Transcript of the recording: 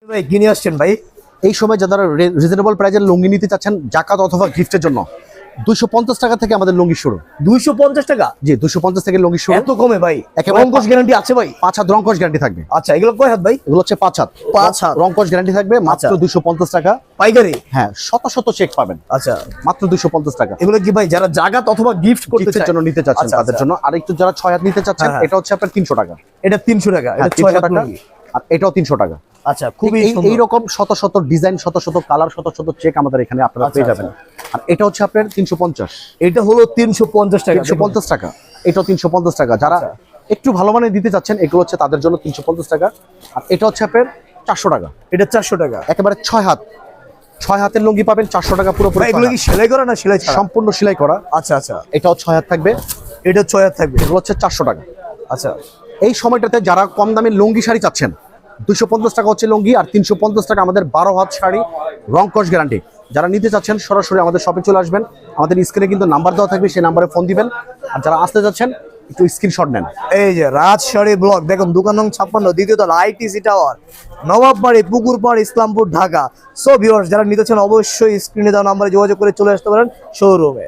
ভাই কিনে আসছেন ভাই? এই সময় যারা রিজনেবল প্রাইজের লুঙ্গি নিতে চাচ্ছেন জাকাত অথবা গিফটের জন্য 250 টাকা থেকে আমাদের লুঙ্গি শুরু। 250 টাকা? জি 250 থেকে লুঙ্গি শুরু। এত কমে ভাই? একেবারে রংকশ গ্যারান্টি আছে ভাই? 5 হাত রংকশ গ্যারান্টি থাকবে। আচ্ছা, এগুলো কয় হাত ভাই? এগুলো হচ্ছে 5 হাত। 5 হাত রংকশ গ্যারান্টি থাকবে মাত্র 250 টাকা পাইকারি। হ্যাঁ, শত শত চেক পাবেন। আচ্ছা, মাত্র 250 টাকা। এগুলো কি ভাই যারা জাকাত অথবা গিফট করতে গিফটের চায় জন্য নিতে চাচ্ছেন আচ্ছা, তাদের আচ্ছা। জন্য। আর একটু যারা 6 হাত নিতে চাচ্ছেন হ্যাঁ, হ্যাঁ। এটা হচ্ছে আপনার 300 টাকা। এটা 300 টাকা, এটা হ্যাঁ, 6 300 হাত টাকা। লুঙ্গি। আর এটাও 300 টাকা। আচ্ছা, খুবই এই রকম শত শত ডিজাইন, শত শত কালার, শত শত চেক আমাদের এখানে আপনারা আচ্ছা, পেয়ে যাবেন। আর এটা হচ্ছে আপনার 350। এটা হলো 350 টাকা। 350 টাকা। এটাও 350 টাকা। যারা আচ্ছা। একটু ভালো মানের দিতে চাচ্ছেন এগুলো হচ্ছে তাদের জন্য 350 টাকা। আর এটা হচ্ছে আপনার 400 টাকা। এটা 400 টাকা। একেবারে 6 হাত, 6 হাতের লুঙ্গি পাবেন 400 টাকা পুরোপুরি। ভাই এগুলো কি সেলাই করা না সেলাই ছাড়া? সম্পূর্ণ সেলাই করা। আচ্ছা আচ্ছা, এটাও 6 হাত থাকবে। এটা 6 হাত থাকবে। এগুলো হচ্ছে 400 টাকা। আচ্ছা, এই সময়টাতে যারা কম দামে লুঙ্গি শাড়ি চাচ্ছেন 250 টাকা হচ্ছে লুঙ্গি, আর 350 টাকা আমাদের 12 হাত শাড়ি রংকশ গ্যারান্টি। যারা নিতে চাচ্ছেন সরাসরি আমাদের শপে চলে আসবেন। আমাদের স্ক্রিনে কিন্তু নাম্বার দেওয়া থাকবে, সেই নাম্বারে ফোন দিবেন। আর যারা আসতে যাচ্ছেন একটু স্ক্রিনশট নেন। এই যে রাজশাড়ি ব্লক, দেখুন দোকান নং 56, দ্বিতীয় তলা, ITC tower, Nawabbari, পুকুরপাড়, Islampur, Dhaka. So viewers, যারা নিতে চান অবশ্যই স্ক্রিনে দেওয়া নাম্বারে যোগাযোগ করে চলে আসতে পারেন শোরুমে।